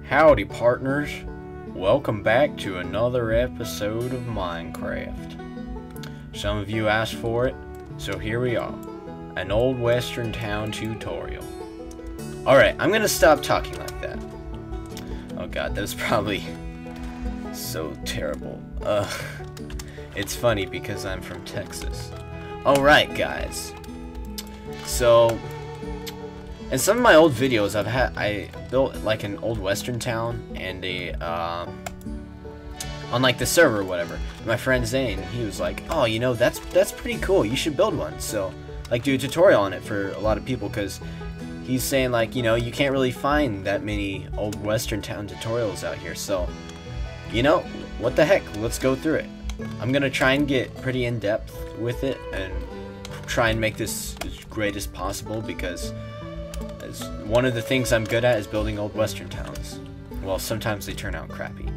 Howdy, partners. Welcome back to another episode of Minecraft. Some of you asked for it, so here we are. An old western town tutorial. Alright, I'm gonna stop talking like that. Oh god, that was probably so terrible. It's funny because I'm from Texas. Alright, guys. So, in some of my old videos, I built like an old western town and a on like the server or whatever. My friend Zane, he was like, "Oh, you know, that's pretty cool. You should build one." So, like, do a tutorial on it for a lot of people because he's saying like, you know, you can't really find that many old western town tutorials out here. So, you know, what the heck? Let's go through it. I'm gonna try and get pretty in depth with it and try and make this as great as possible because one of the things I'm good at is building old western towns. Well, sometimes they turn out crappy.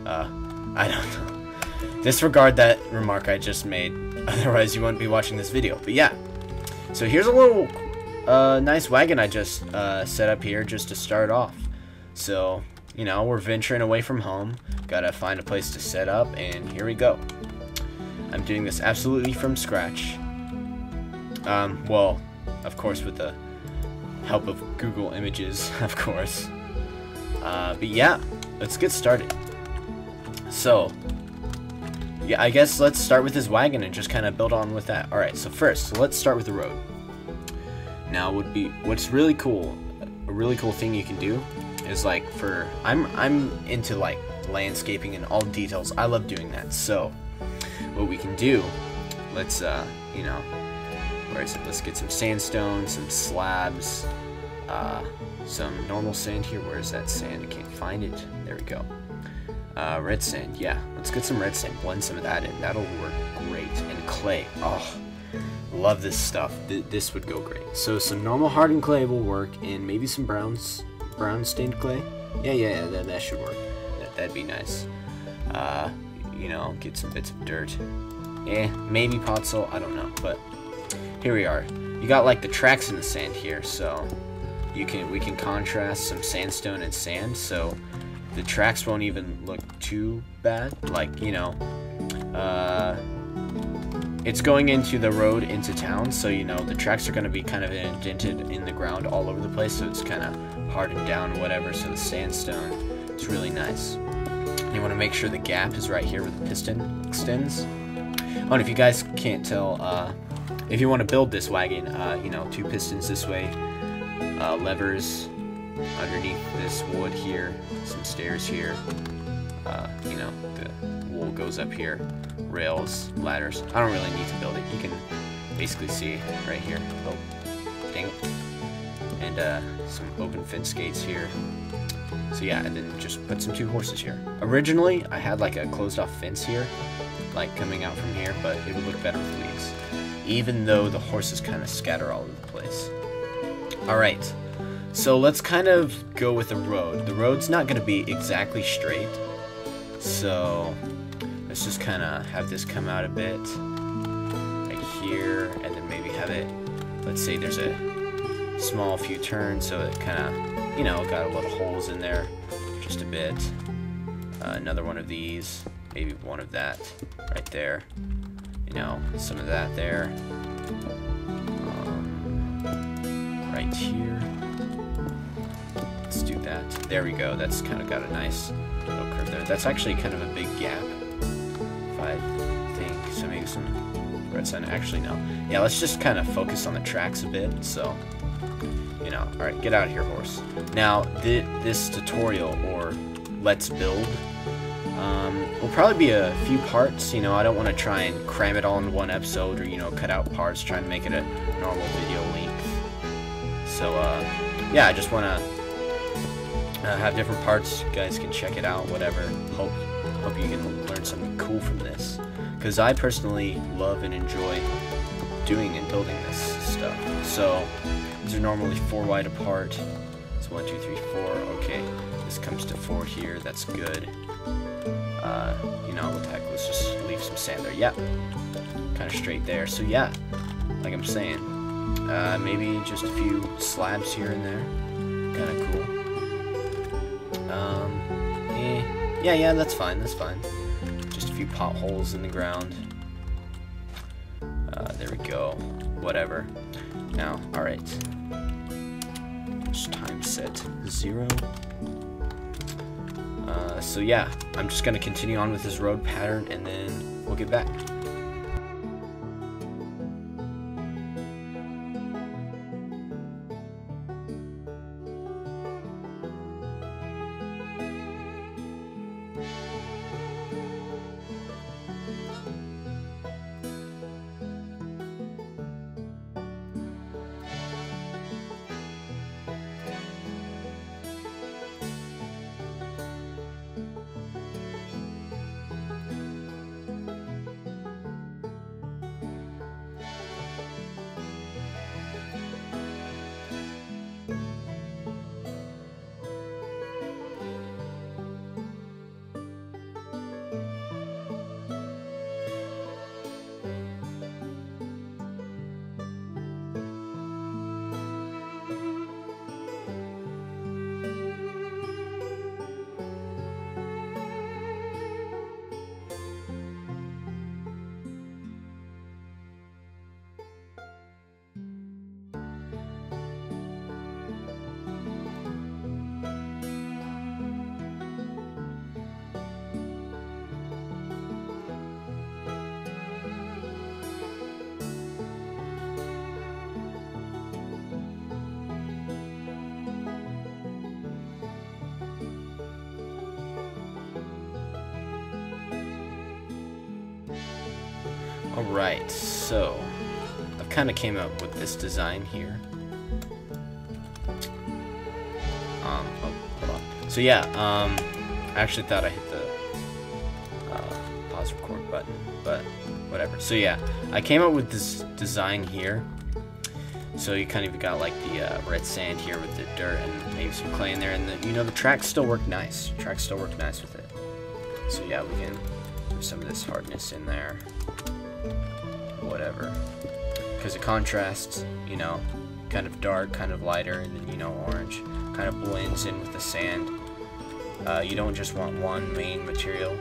I don't know. Disregard that remark I just made, otherwise you wouldn't be watching this video. But yeah, so here's a little nice wagon I just set up here just to start off. So, you know, we're venturing away from home. Gotta find a place to set up, and here we go. I'm doing this absolutely from scratch. Well, of course with the help of Google Images, of course. But yeah, let's get started. So, yeah, I guess let's start with this wagon and just kind of build on with that. Alright, so first, let's start with the road. Now, what's really cool, a really cool thing you can do is like I'm into like landscaping and all details. I love doing that. So, what we can do, let's, you know, where is it? Let's get some sandstone, some slabs, some normal sand here. Where is that sand? I can't find it. There we go. Red sand. Yeah, let's get some red sand. Blend some of that in. That'll work great. And clay. Oh, love this stuff. This would go great. So some normal hardened clay will work, and maybe some brown stained clay. Yeah. That should work. That'd be nice. You know, get some bits of dirt. Maybe pot salt. I don't know, but here we are. You got like the tracks in the sand here, so we can contrast some sandstone and sand, so the tracks won't even look too bad. Like, you know, it's going into the road into town, so you know the tracks are going to be kind of indented in the ground all over the place, so it's kind of hardened down, whatever. So the sandstone is really nice. You want to make sure the gap is right here where the piston extends. Oh, and if you guys can't tell, if you want to build this wagon, you know, 2 pistons this way, levers underneath this wood here, some stairs here, you know, the wool goes up here, rails, ladders. I don't really need to build it. You can basically see right here. Oh, dang it. And some open fence gates here. So yeah, and then just put some 2 horses here. Originally, I had like a closed off fence here, like coming out from here, but it would look better with leaves, even though the horses kind of scatter all over the place. Alright, so let's kind of go with the road. The road's not going to be exactly straight, so let's just kind of have this come out a bit, like here, and then maybe have it, let's say there's a small few turns, so it kind of, you know, got a little holes in there, just a bit. Another one of these, maybe one of that right there. You know, some of that there. Right here. Let's do that. There we go. That's kind of got a nice little curve there. That's actually kind of a big gap, if I think. So maybe some red sand. Actually, no. Yeah, let's just kind of focus on the tracks a bit. So, you know, alright, get out of here, horse. Now, this tutorial, or let's build, will probably be a few parts. You know, I don't want to try and cram it all in one episode, or, you know, cut out parts, try and make it a normal video length. So, yeah, I just want to have different parts. You guys can check it out, whatever. Hope you can learn something cool from this, because I personally love and enjoy doing and building this stuff. So, these are normally 4 wide apart. It's 1, 2, 3, 4. Okay, this comes to 4 here. That's good. You know, what the heck, let's just leave some sand there. Yeah, kind of straight there. So yeah, like I'm saying, maybe just a few slabs here and there. Kind of cool. Yeah, that's fine, that's fine. Just a few potholes in the ground. There we go. Whatever. Now, alright. Just time set 0. So yeah, I'm just gonna continue on with this road pattern and then we'll get back. Alright, so I've kind of came up with this design here. Oh, hold on. So yeah, I actually thought I hit the pause record button, but whatever. So yeah, I came up with this design here. So you kind of got like the red sand here with the dirt and maybe some clay in there, and the tracks still work nice. Tracks still work nice with it. So yeah, we can do some of this hardness in there. Whatever, because it contrasts, kind of dark, kind of lighter, and then orange kind of blends in with the sand. You don't just want one main material.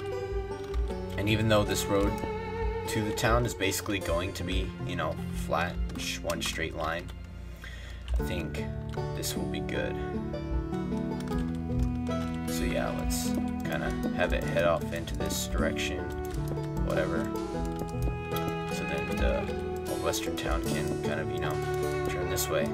And even though this road to the town is basically going to be flat, one straight line, I think this will be good. So yeah, let's kind of have it head off into this direction, whatever. So then the old western town can kind of, turn this way.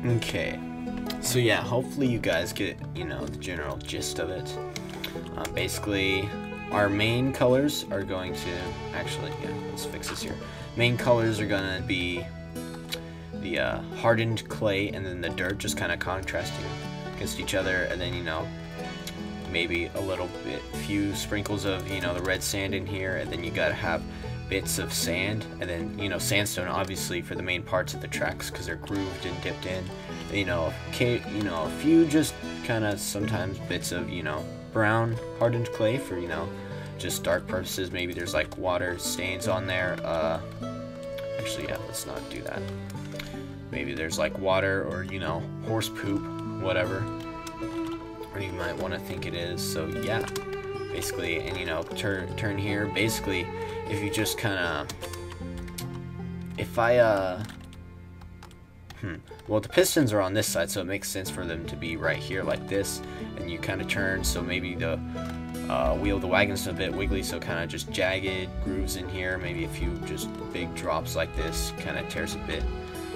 Okay, so yeah, hopefully you guys get, you know, the general gist of it. Basically, our main colors are going to, actually, yeah, let's fix this here. Main colors are going to be the hardened clay and then the dirt, just kind of contrasting against each other, and then, you know, maybe a little bit, few sprinkles of, you know, the red sand in here, and then you gotta have bits of sand, and then, you know, sandstone obviously for the main parts of the tracks because they're grooved and dipped in. You know, a few just kind of sometimes bits of, you know, brown hardened clay for, you know, just dark purposes. Maybe there's like water stains on there. Actually, yeah, let's not do that. Maybe there's like water or, you know, horse poop, whatever, or you might want to think it is. So yeah, basically, and you know, turn here. Basically, if you just kind of, if I well, the pistons are on this side, so it makes sense for them to be right here like this, and you kind of turn, so maybe the wheel of the wagon's a bit wiggly, so kind of just jagged grooves in here, maybe a few just big drops like this, kind of tears a bit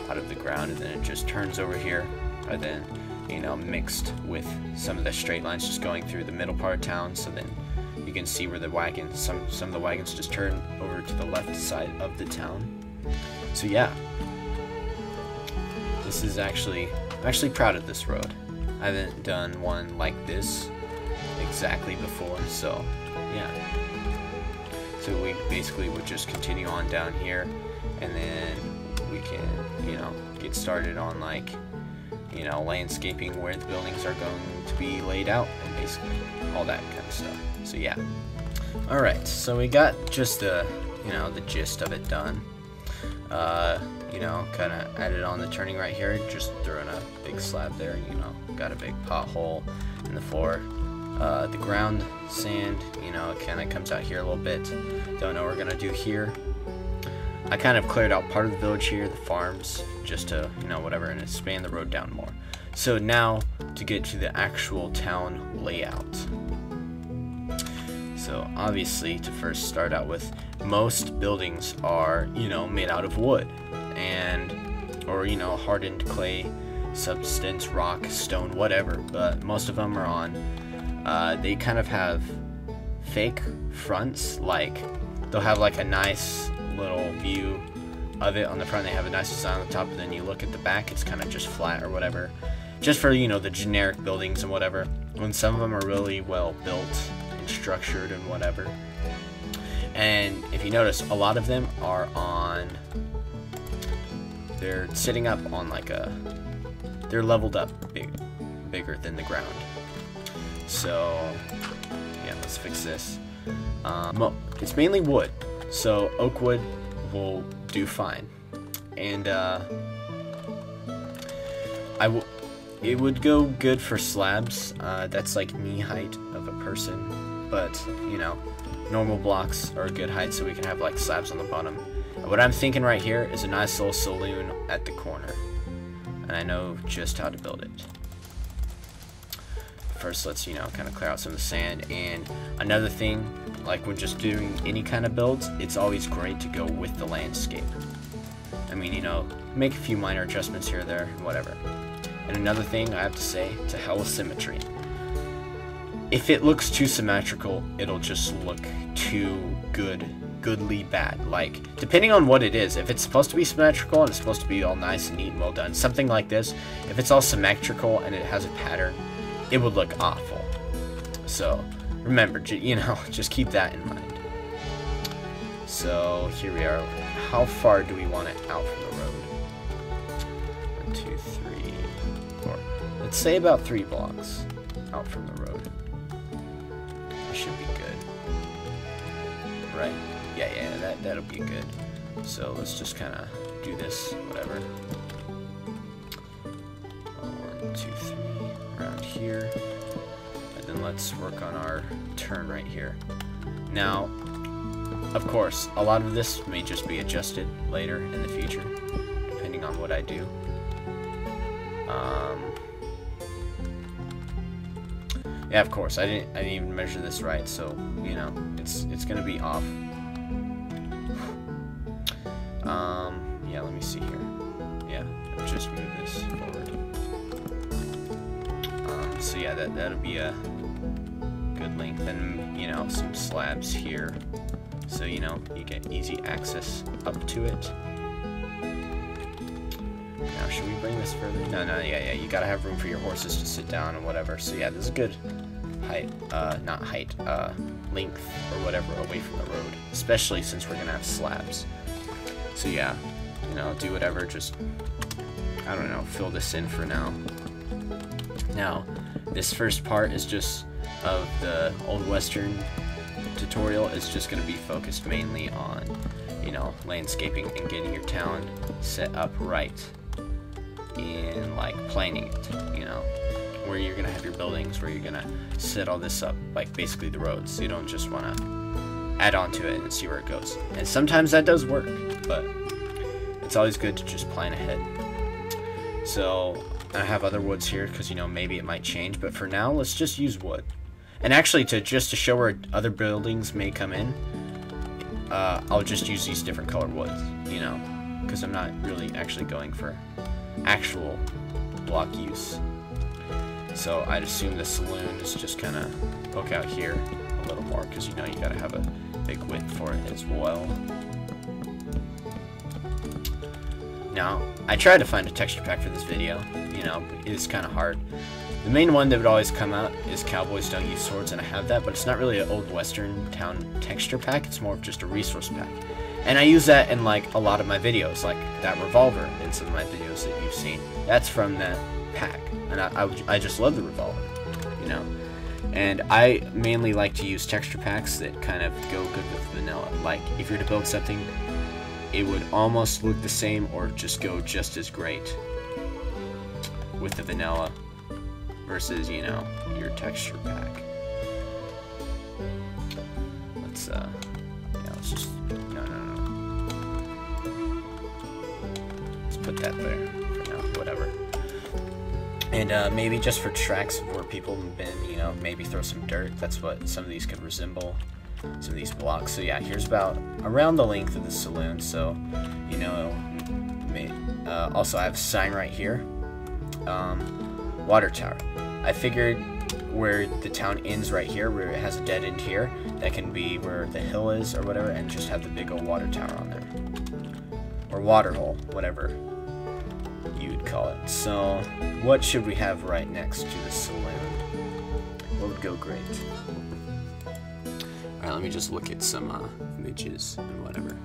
out of the ground, and then it just turns over here, and then, you know, mixed with some of the straight lines just going through the middle part of town, so then you can see where the wagons, some of the wagons just turn over to the left side of the town. So yeah, this is actually, I'm actually proud of this road. I haven't done one like this exactly before, so yeah. So we basically would just continue on down here, and then we can, you know, get started on, like, you know, landscaping where the buildings are going to be laid out, and basically all that kind of stuff. So yeah. Alright, so we got just the, you know, the gist of it done. You know, kind of added on the turning right here, just throwing a big slab there, you know, got a big pothole in the floor. The ground sand, you know, it kind of comes out here a little bit. Don't know what we're gonna do here. I kind of cleared out part of the village here, the farms, just to, you know, whatever, and expand the road down more. So now to get to the actual town layout. So obviously, to first start out with, most buildings are, you know, made out of wood and, or, you know, hardened clay substance, rock, stone, whatever, but most of them are on, they kind of have fake fronts, like they'll have like a nice little view of it on the front, they have a nice design on the top, and then you look at the back, it's kind of just flat or whatever, just for, you know, the generic buildings and whatever. When some of them are really well built and structured and whatever. And if you notice, a lot of them are on, they're sitting up on like a, they're leveled up bigger than the ground. So yeah, let's fix this. It's mainly wood, so oak wood will do fine, and it would go good for slabs. That's like knee height of a person, but you know, normal blocks are a good height, so we can have like slabs on the bottom. And what I'm thinking right here is a nice little saloon at the corner, and I know just how to build it. First, let's, you know, kind of clear out some of the sand. And another thing, like when just doing any kind of builds, it's always great to go with the landscape. I mean, you know, make a few minor adjustments here or there, whatever. And another thing I have to say, to hell with symmetry. If it looks too symmetrical, it'll just look too goodly bad. Like, depending on what it is, if it's supposed to be symmetrical and it's supposed to be all nice and neat and well done, something like this, if it's all symmetrical and it has a pattern, it would look awful. So remember, you know, just keep that in mind. So here we are. How far do we want it out from the road? 1, 2, 3, 4. Let's say about 3 blocks out from the road. That should be good, right? Yeah, that'll be good. So let's just kind of do this, whatever. 1, 2, 3. Around here, and then let's work on our turn right here. Now, of course, a lot of this may just be adjusted later in the future, depending on what I do. Yeah, of course, I didn't even measure this right, so you know, it's gonna be off. Yeah, let me see here. Yeah, just move this forward. yeah, that'll be a good length, and you know, some slabs here, so you know you get easy access up to it. Now, should we bring this further? No, yeah, you gotta have room for your horses to sit down and whatever. So yeah, this is a good height, not height, length or whatever away from the road, especially since we're gonna have slabs. So yeah, you know, do whatever, just, I don't know, fill this in for now. Now, this first part is just of the Old Western tutorial is just going to be focused mainly on, you know, landscaping and getting your town set up right in, like, planning it, you know, where you're going to have your buildings, where you're going to set all this up, like, basically the roads, so you don't just want to add on to it and see where it goes. And sometimes that does work, but it's always good to just plan ahead. So I have other woods here because, you know, maybe it might change, but for now let's just use wood. And actually, to show where other buildings may come in, I'll just use these different colored woods, you know, because I'm not really actually going for actual block use. So I'd assume the saloon is just kind of poke out here a little more, because, you know, you gotta have a big width for it as well. Now, I tried to find a texture pack for this video, you know, but it's kind of hard. The main one that would always come out is Cowboys Don't Use Swords, and I have that, but it's not really an Old Western town texture pack, it's more of just a resource pack. And I use that in, like, a lot of my videos, like that revolver in some of my videos that you've seen. That's from that pack, and I just love the revolver, you know. And I mainly like to use texture packs that kind of go good with vanilla. Like, if you're to build something, it would almost look the same or just go just as great with the vanilla versus, you know, your texture pack. Let's yeah, let's just, no. Let's put that there for now, whatever. And maybe just for tracks where people have been, you know, maybe throw some dirt. That's what some of these could resemble, some of these blocks. So yeah, here's about around the length of the saloon. So, you know, also I have a sign right here. Water tower. I figured where the town ends right here, where it has a dead end here, that can be where the hill is or whatever, and just have the big old water tower on there. Or water hole, whatever you'd call it. So, what should we have right next to the saloon? What would go great? Alright, let me just look at some images and whatever.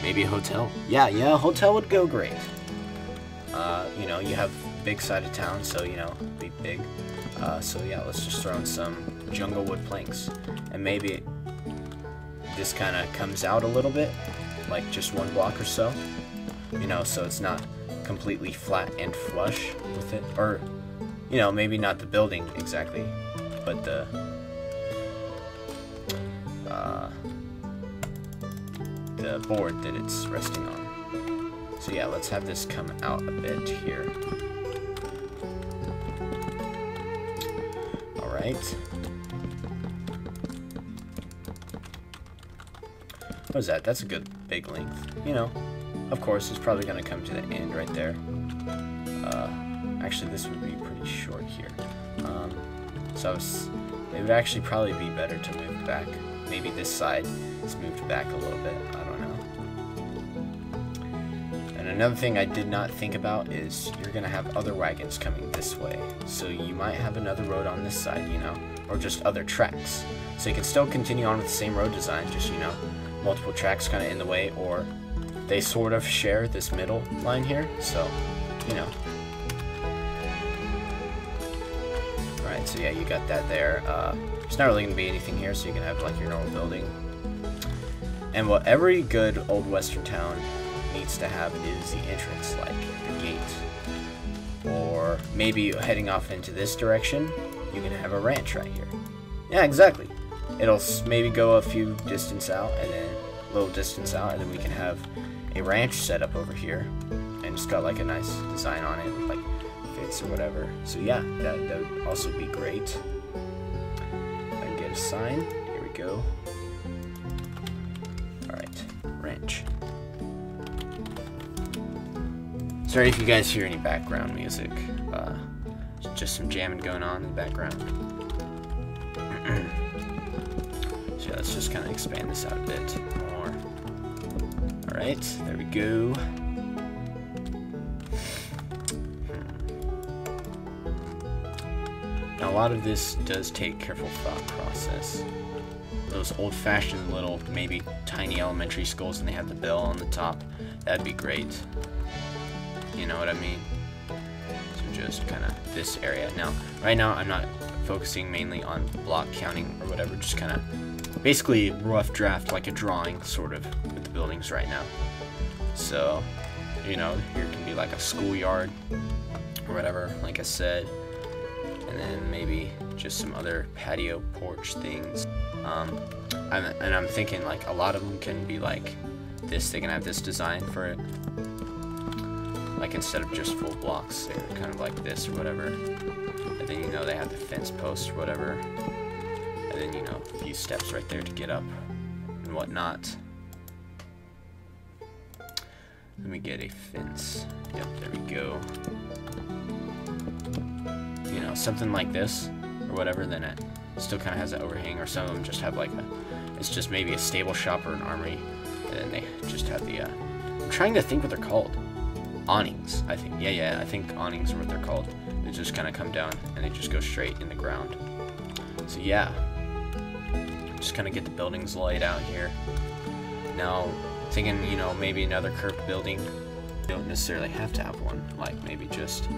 Maybe a hotel? Yeah, a hotel would go great. You know, you have big side of town, so, you know, be big. So yeah, let's just throw in some jungle wood planks. And maybe this kind of comes out a little bit, like just one block or so. You know, so it's not completely flat and flush with it. Or, you know, maybe not the building exactly, but the board that it's resting on. So yeah, let's have this come out a bit here. Alright. What is that? That's a good big length. You know, of course, it's probably going to come to the end right there. Actually, this would be pretty short here. So it would actually probably be better to move back. Maybe this side is moved back a little bit. I don't know. And another thing I did not think about is you're going to have other wagons coming this way. So you might have another road on this side, you know, or just other tracks. So you can still continue on with the same road design, just, you know, multiple tracks kind of in the way, or they sort of share this middle line here. So, you know. Alright, so yeah, you got that there. There's not really going to be anything here, so you can have like your normal building. And what every good old western town needs to have is the entrance, like the gate. Or maybe heading off into this direction, you can have a ranch right here. Yeah, exactly. It'll maybe go a few distance out, and then a little distance out, and then we can have a ranch set up over here. And it's got like a nice design on it, like fits or whatever. So yeah, that would also be great. I can get a sign. Here we go. Alright, ranch. Sorry if you guys hear any background music. just some jamming going on in the background. So let's just kind of expand this out a bit more. Alright, there we go. Now a lot of this does take careful thought process. Those old-fashioned little, maybe tiny elementary schools, and they have the bell on the top, that'd be great. You know what I mean? So just kind of this area. Now, right now I'm not focusing mainly on block counting or whatever, just kind of basically rough draft, like a drawing, sort of, with the buildings right now. So, you know, here can be like a schoolyard or whatever, like I said. And then maybe just some other patio porch things. I'm thinking like a lot of them can be like this. They can have this design for it. Like instead of just full blocks, they're kind of like this or whatever. And then, you know, they have the fence post or whatever. And then, you know, a few steps right there to get up and whatnot. Let me get a fence. Yep, there we go. You know, something like this or whatever, then it still kind of has that overhang, or some of them just have like it's just maybe a stable shop or an armory, and then they just have the, I'm trying to think what they're called. Awnings, I think. Yeah, I think awnings are what they're called. They just kind of come down and they just go straight in the ground. So yeah, just kind of get the buildings laid out here. Now, thinking, you know, maybe another curved building. You don't necessarily have to have one, like maybe just,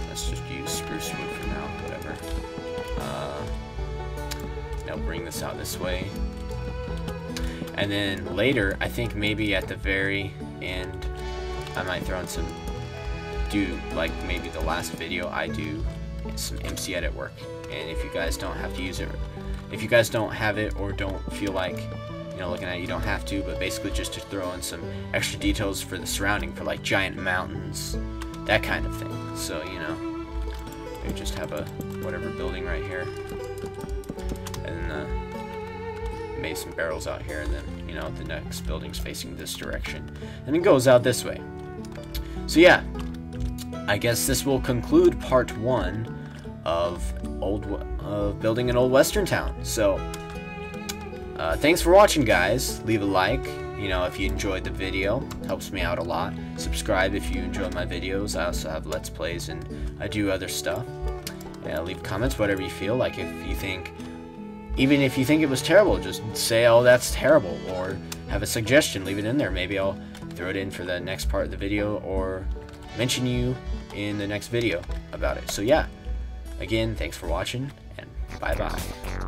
let's just use spruce wood for now, whatever. Now bring this out this way. And then later, I think maybe at the very end, I might throw in some, like maybe the last video, I do some MC edit work. And if you guys don't have to use it, if you guys don't have it or don't feel like, you know, looking at it, you don't have to, but basically just to throw in some extra details for the surrounding, for like giant mountains, that kind of thing. So, you know, maybe just have a whatever building right here, and then maybe some barrels out here, and then, you know, the next building's facing this direction, and it goes out this way. So yeah, I guess this will conclude part 1 of building an old western town. So thanks for watching, guys. Leave a like, you know, if you enjoyed the video. Helps me out a lot. Subscribe if you enjoy my videos. I also have Let's Plays and I do other stuff. Yeah, leave comments, whatever you feel. Like if you think, even if you think it was terrible, just say, oh, that's terrible, or have a suggestion, leave it in there. Maybe I'll throw it in for the next part of the video, or mention you in the next video about it. So yeah, again, thanks for watching, and bye-bye.